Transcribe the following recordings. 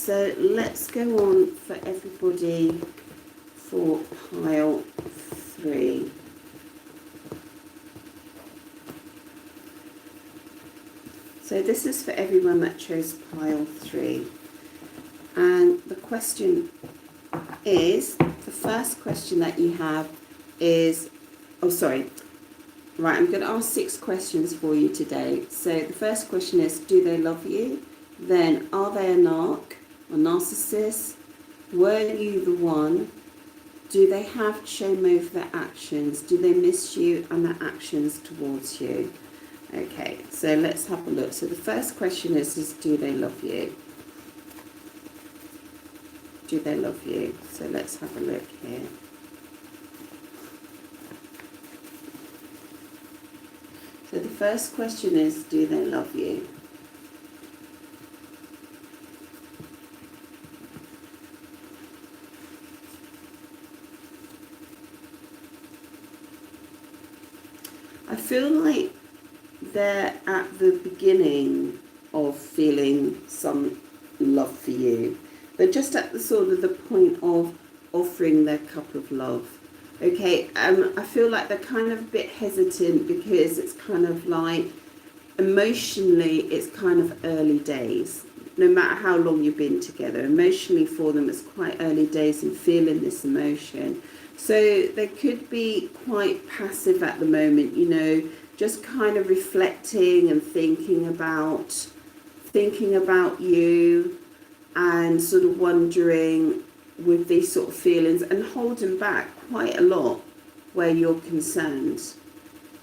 so let's go on for everybody for pile 3. So this is for everyone that chose pile 3. And the question is, the first question that you have is, oh sorry, right, I'm going to ask 6 questions for you today. So the first question is, do they love you? Then, are they a narc or narcissist? Were you the one? Do they have shame over their actions? Do they miss you and their actions towards you? Okay, so let's have a look. So the first question is do they love you? Do they love you? So let's have a look here. So the first question is, do they love you? I feel like they're at the beginning of feeling some love for you. They're just at the sort of the point of offering their cup of love. Okay, I feel like they're kind of a bit hesitant because it's kind of like emotionally it's kind of early days. No matter how long you've been together, emotionally for them it's quite early days in feeling this emotion. So they could be quite passive at the moment, you know, just kind of reflecting and thinking about you and sort of wondering with these sort of feelings and holding back quite a lot where you're concerned.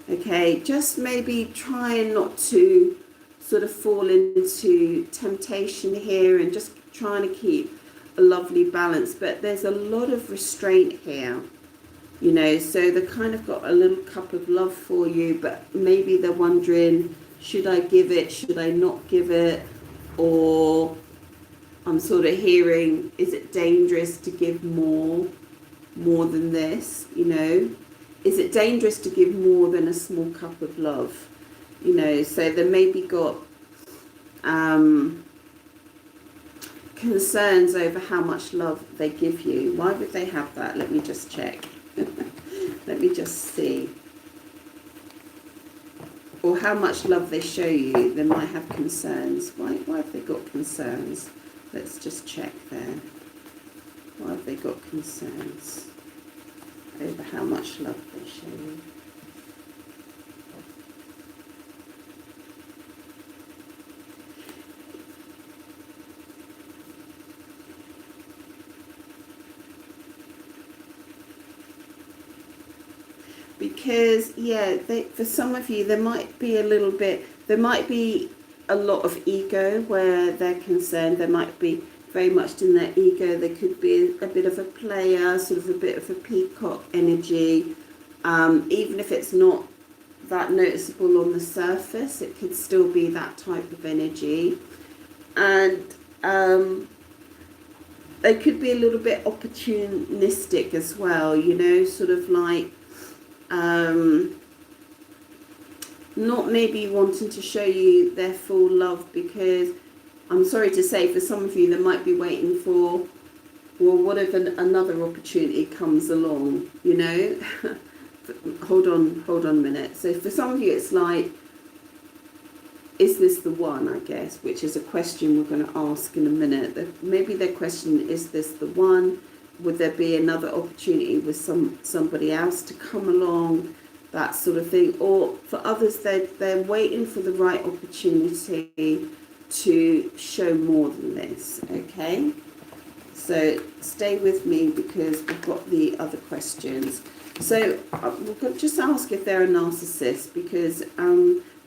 Okay, just maybe trying not to sort of fall into temptation here and just trying to keep a lovely balance, but there's a lot of restraint here, you know, so they kind of got a little cup of love for you, but maybe they're wondering, should I give it, should I not give it? Or I'm sort of hearing, is it dangerous to give more than this, you know? Is it dangerous to give more than a small cup of love? You know, so they maybe got concerns over how much love they give you. Why would they have that? Let me just check. Let me just see. Or how much love they show you. They might have concerns. Why have they got concerns? Let's just check there. Why have they got concerns over how much love they show you? Because, yeah, for some of you, there might be a lot of ego where they're concerned. They might be very much in their ego. They could be a bit of a player, sort of a bit of a peacock energy. Even if it's not that noticeable on the surface, it could still be that type of energy. And they could be a little bit opportunistic as well, you know, sort of like not maybe wanting to show you their full love, because I'm sorry to say, for some of you, they might be waiting for, well, what if another opportunity comes along, you know? hold on a minute. So for some of you, it's like, is this the one, I guess, which is a question we're going to ask in a minute. Maybe their question, is this the one? Would there be another opportunity with somebody else to come along? That sort of thing. Or for others, they're waiting for the right opportunity to show more than this, okay? So stay with me because we've got the other questions. So we'll just ask if they're a narcissist, because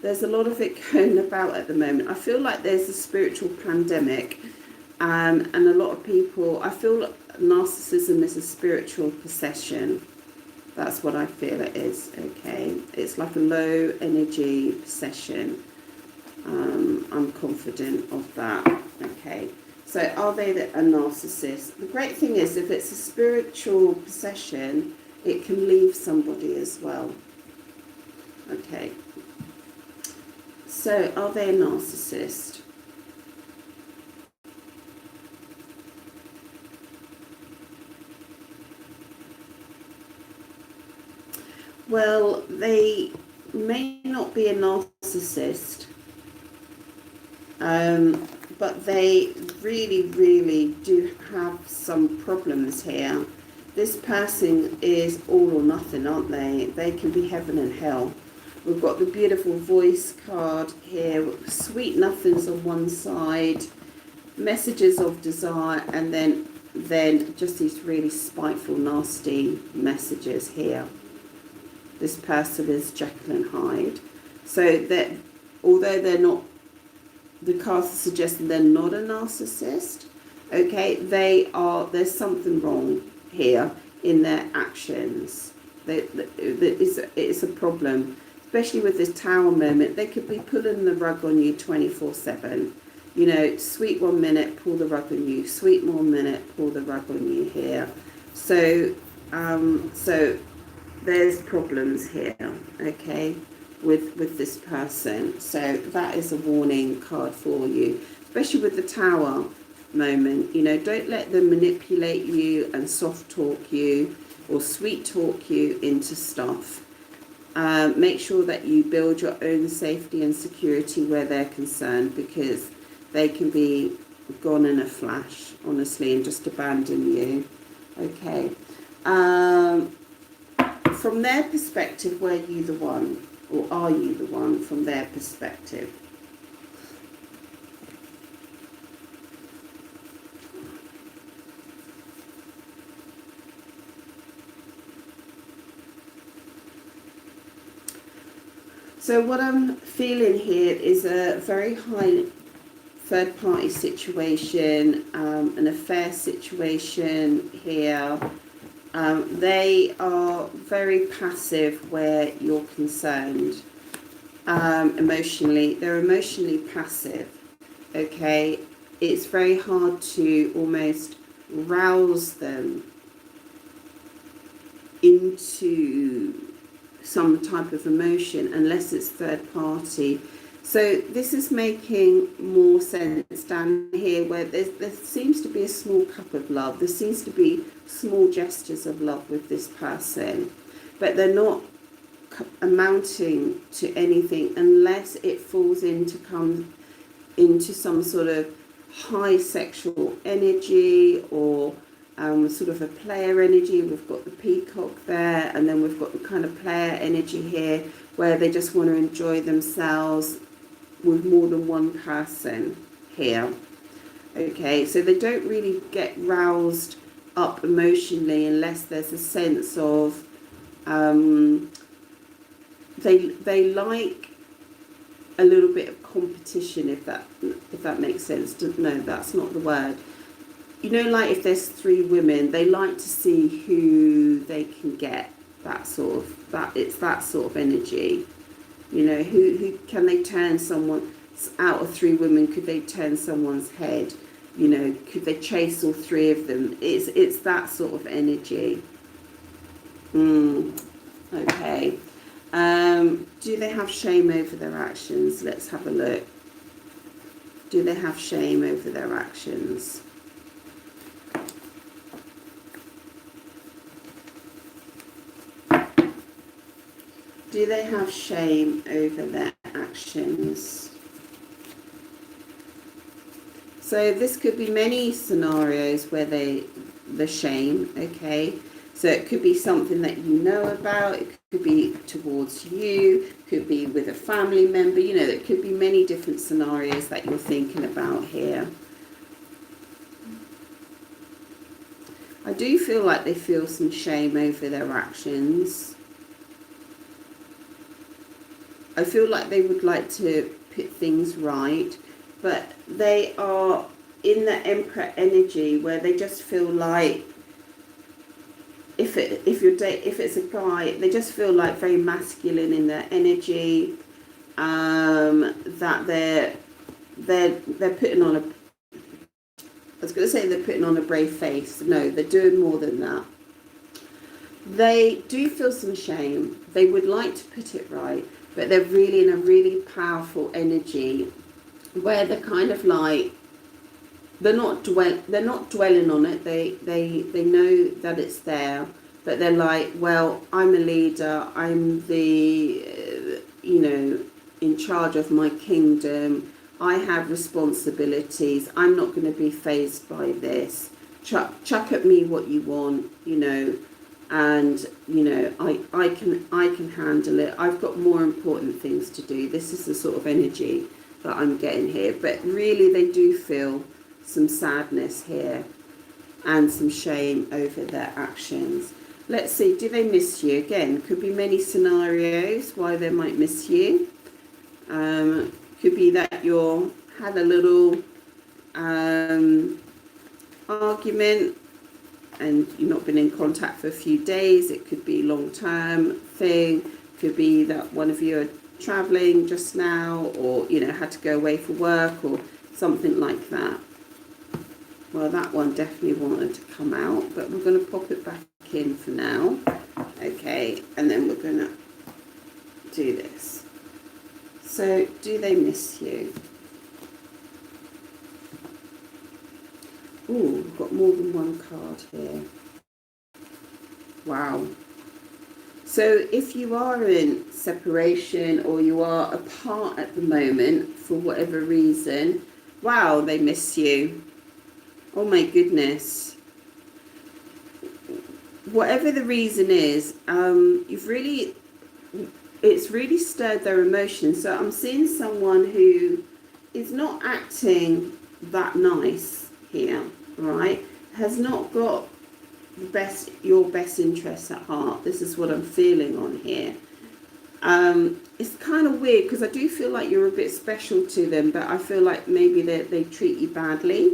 there's a lot of it going about at the moment. I feel like there's a spiritual pandemic, and a lot of people, I feel like narcissism is a spiritual possession. That's what I feel it is, okay? It's like a low energy possession. I'm confident of that, okay? So are they a narcissist? The great thing is, if it's a spiritual possession, it can leave somebody as well. Okay. So are they a narcissist? Well, they may not be a narcissist, but they really, really do have some problems here. This person is all or nothing, aren't they? They can be heaven and hell. We've got the beautiful voice card here, sweet nothings on one side, messages of desire, and then just these really spiteful, nasty messages here. This person is Jekyll and Hyde. So that although they're not, the cards are suggesting they're not a narcissist, okay, there's something wrong here in their actions. It's a problem, especially with this Tower moment. They could be pulling the rug on you 24/7. You know, sweet 1 minute, pull the rug on you. Sweet 1 minute, pull the rug on you here. So there's problems here, okay, with this person. So that is a warning card for you, especially with the Tower moment. You know, don't let them manipulate you and soft talk you or sweet talk you into stuff. Make sure that you build your own safety and security where they're concerned, because they can be gone in a flash, honestly, and just abandon you. Okay. From their perspective, were you the one, or are you the one from their perspective? So what I'm feeling here is a very high third-party situation, an affair situation here. They are very passive where you're concerned. Emotionally, they're emotionally passive, okay? It's very hard to almost rouse them into some type of emotion unless it's third party. So this is making more sense down here, where there seems to be a small cup of love. There seems to be small gestures of love with this person, but they're not amounting to anything unless it falls come into some sort of high sexual energy, or sort of a player energy. We've got the peacock there, and then we've got the kind of player energy here where they just want to enjoy themselves with more than one person here. Okay, so they don't really get roused up emotionally unless there's a sense of they like a little bit of competition, if that makes sense. No, that's not the word. You know, like if there's 3 women, they like to see who they can get. It's that sort of energy. You know, who can they turn someone out of 3 women? Could they turn someone's head? You know, could they chase all 3 of them? It's that sort of energy. Okay. Do they have shame over their actions? Let's have a look. Do they have shame over their actions? Do they have shame over their actions? So this could be many scenarios where the shame, okay? So it could be something that you know about, it could be towards you, it could be with a family member, you know, it could be many different scenarios that you're thinking about here. I do feel like they feel some shame over their actions. I feel like they would like to put things right, but they are in the Emperor energy where they just feel like if it's a guy, they just feel like very masculine in their energy, that they're putting on I was going to say they're putting on a brave face. No, they're doing more than that. They do feel some shame. They would like to put it right, but they're really in a really powerful energy where they're kind of like, they're not dwelling on it. They know that it's there, but they're like, well, I'm a leader, I'm the, in charge of my kingdom, I have responsibilities, I'm not going to be fazed by this, chuck at me what you want, and I can handle it, I've got more important things to do. This is the sort of energy that I'm getting here. But really they do feel some sadness here and some shame over their actions. Let's see, do they miss you? Again, could be many scenarios why they might miss you. Could be that you had a little argument and you've not been in contact for a few days. It could be a long-term thing. Could be that one of you are traveling just now, or had to go away for work or something like that. Well, that one definitely wanted to come out, but we're going to pop it back in for now. Okay, and then we're going to do this. So, do they miss you? Ooh, we've got more than one card here. Wow. So if you are in separation or you are apart at the moment for whatever reason, wow, they miss you. Oh my goodness. Whatever the reason is, it's really stirred their emotions. So I'm seeing someone who is not acting that nice here, right? Has not got your best interests at heart. This is what I'm feeling on here. It's kind of weird because I do feel like you're a bit special to them, but I feel like maybe they treat you badly.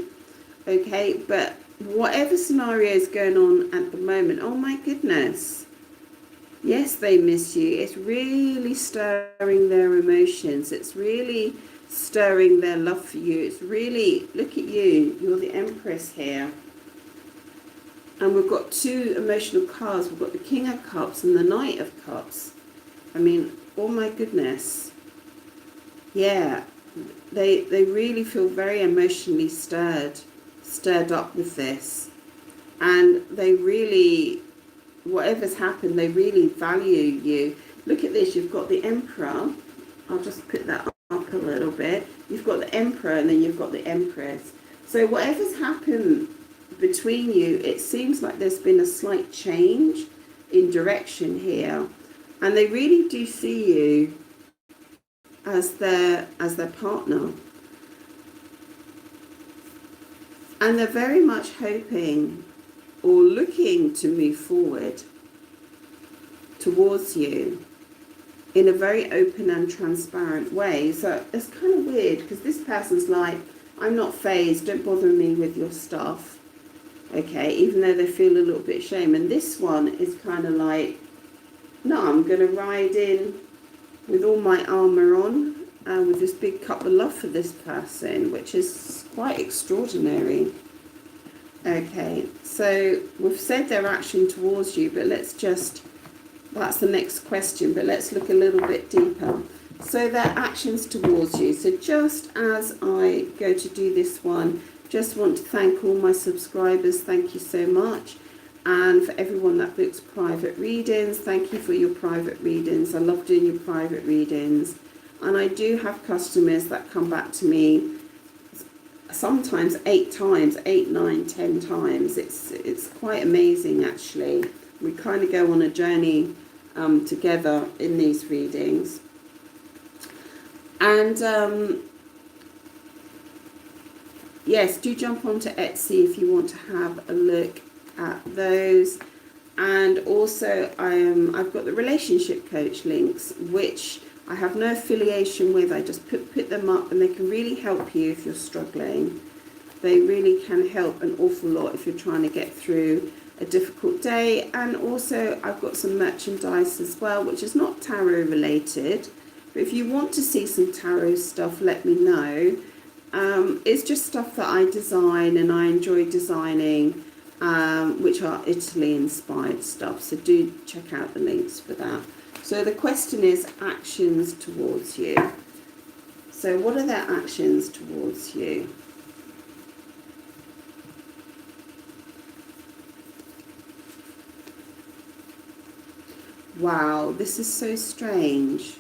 Okay, but whatever scenario is going on at the moment, oh my goodness, yes, they miss you. It's really stirring their emotions. It's really stirring their love for you. It's really, look at you, you're the Empress here. And we've got two emotional cards. We've got the King of Cups and the Knight of Cups. I mean, oh my goodness. Yeah, they really feel very emotionally stirred up with this. And they really, whatever's happened, they really value you. Look at this, you've got the Emperor. I'll just put that up a little bit. You've got the Emperor and then you've got the Empress. So whatever's happened between you, it seems like there's been a slight change in direction here, and they really do see you as their partner, and they're very much hoping or looking to move forward towards you in a very open and transparent way. So it's kind of weird because this person's like, I'm not fazed, don't bother me with your stuff. Okay, even though they feel a little bit shame. And this one is kind of like, no, I'm going to ride in with all my armour on and with this big cup of love for this person, which is quite extraordinary. Okay, so we've said their action towards you, but that's the next question, but let's look a little bit deeper. So their actions towards you. So just as I go to do this one, just want to thank all my subscribers. Thank you so much. And for everyone that books private readings, thank you for your private readings. I love doing your private readings. And I do have customers that come back to me sometimes 8 times, 8, 9, 10 times. It's quite amazing, actually. We kind of go on a journey together in these readings. And yes, do jump onto Etsy if you want to have a look at those. And also I've got the relationship coach links, which I have no affiliation with. I just put them up, and they can really help you if you're struggling. They really can help an awful lot if you're trying to get through a difficult day. And also I've got some merchandise as well, which is not tarot related, but if you want to see some tarot stuff, let me know. It's just stuff that I design and I enjoy designing, which are Italy inspired stuff, so do check out the links for that. So the question is actions towards you. So what are their actions towards you? Wow, this is so strange.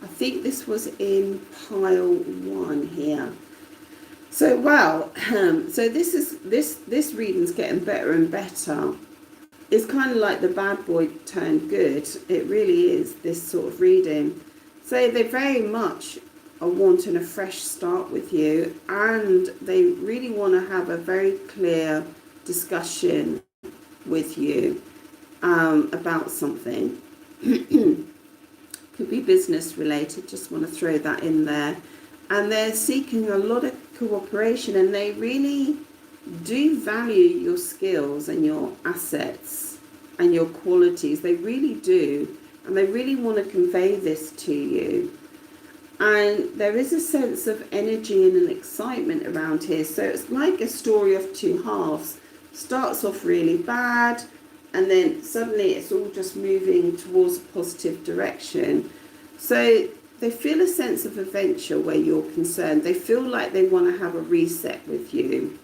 I think this was in pile 1 here. So wow, so this reading's getting better and better. It's kind of like the bad boy turned good. It really is, this sort of reading. So they very much are wanting a fresh start with you, and they really want to have a very clear discussion with you about something. Could be business related, just want to throw that in there. And they're seeking a lot of cooperation, and they really do value your skills and your assets and your qualities. They really do, and they really want to convey this to you. And there is a sense of energy and an excitement around here. So it's like a story of two halves. Starts off really bad, and then suddenly it's all just moving towards a positive direction. So they feel a sense of adventure where you're concerned. They feel like they want to have a reset with you.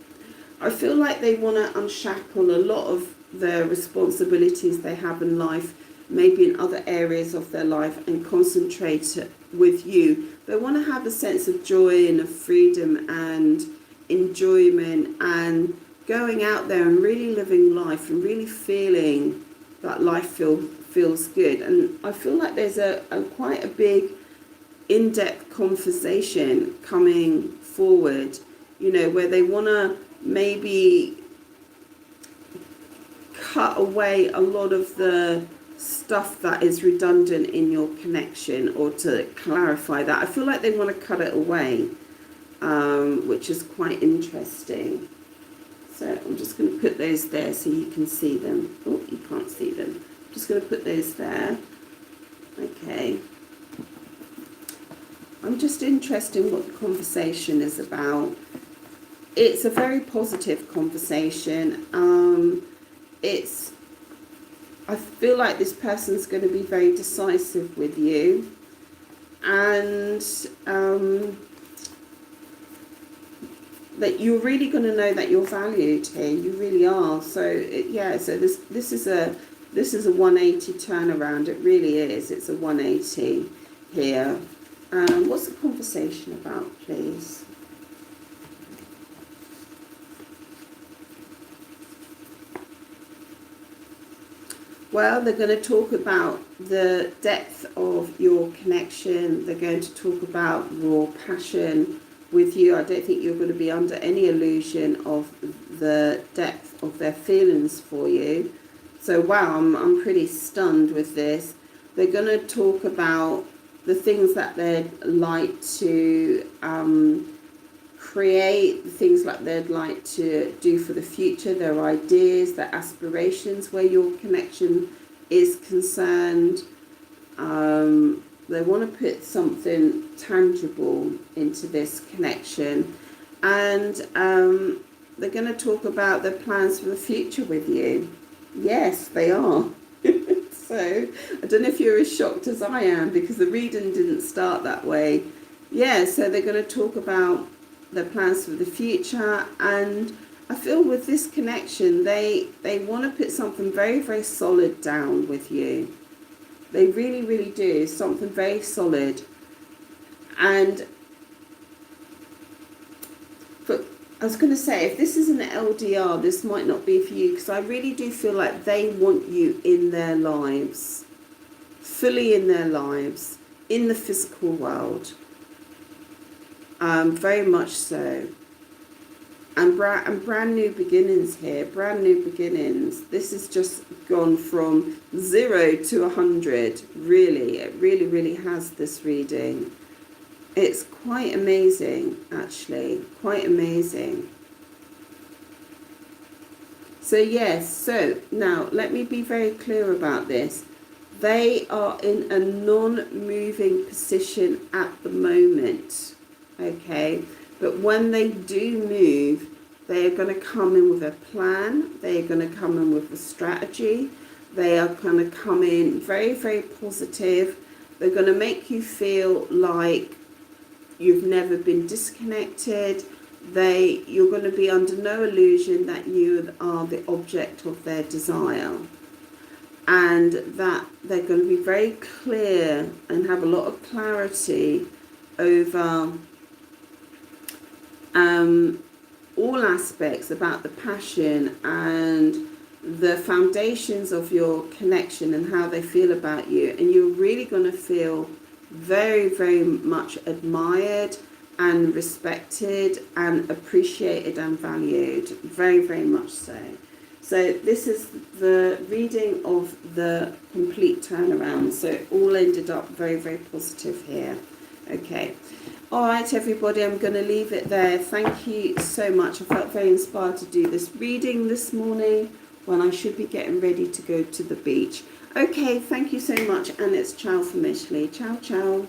I feel like they want to unshackle a lot of the responsibilities they have in life, maybe in other areas of their life, and concentrate with you. They want to have a sense of joy and of freedom and enjoyment, and going out there and really living life and really feeling that life feels good. And I feel like there's a quite a big in-depth conversation coming forward, you know, where they want to maybe cut away a lot of the stuff that is redundant in your connection, or to clarify that. I feel like they want to cut it away, which is quite interesting. So I'm just going to put those there so you can see them. Oh, you can't see them. I'm just going to put those there. Okay. I'm just interested in what the conversation is about. It's a very positive conversation. I feel like this person's going to be very decisive with you, and that you're really going to know that you're valued here. You really are. So yeah. So this is a 180 turnaround. It really is. It's a 180 here. What's the conversation about, please? Well, they're going to talk about the depth of your connection. They're going to talk about your passion with you. I don't think you're going to be under any illusion of the depth of their feelings for you. So wow, I'm pretty stunned with this. They're going to talk about the things that they'd like to create, the things like they'd like to do for the future, their ideas, their aspirations where your connection is concerned. They want to put something tangible into this connection, and they're going to talk about their plans for the future with you. Yes, they are. So I don't know if you're as shocked as I am, because the reading didn't start that way. Yeah, so they're going to talk about their plans for the future, and I feel with this connection they want to put something very, very solid down with you. They really, really do. Something very solid. And but I was going to say, if this is an LDR, this might not be for you, because I really do feel like they want you in their lives, fully in their lives, in the physical world. Very much so. And brand new beginnings here, brand new beginnings. This has just gone from 0 to 100, really. It really, really has, this reading. It's quite amazing, actually, quite amazing. So yes, so now let me be very clear about this. They are in a non-moving position at the moment, okay? But when they do move, they are going to come in with a plan. They are going to come in with a strategy. They are going to come in very, very positive. They're going to make you feel like you've never been disconnected. You're going to be under no illusion that you are the object of their desire. and that they're going to be very clear and have a lot of clarity over all aspects about the passion and the foundations of your connection and how they feel about you. And you're really going to feel very, very much admired and respected and appreciated and valued. Very, very much so. So this is the reading of the complete turnaround. So it all ended up very, very positive here. Okay. All right, everybody, I'm going to leave it there. Thank you so much. I felt very inspired to do this reading this morning when I should be getting ready to go to the beach. Okay, thank you so much. And it's ciao from Ashley. Ciao, ciao.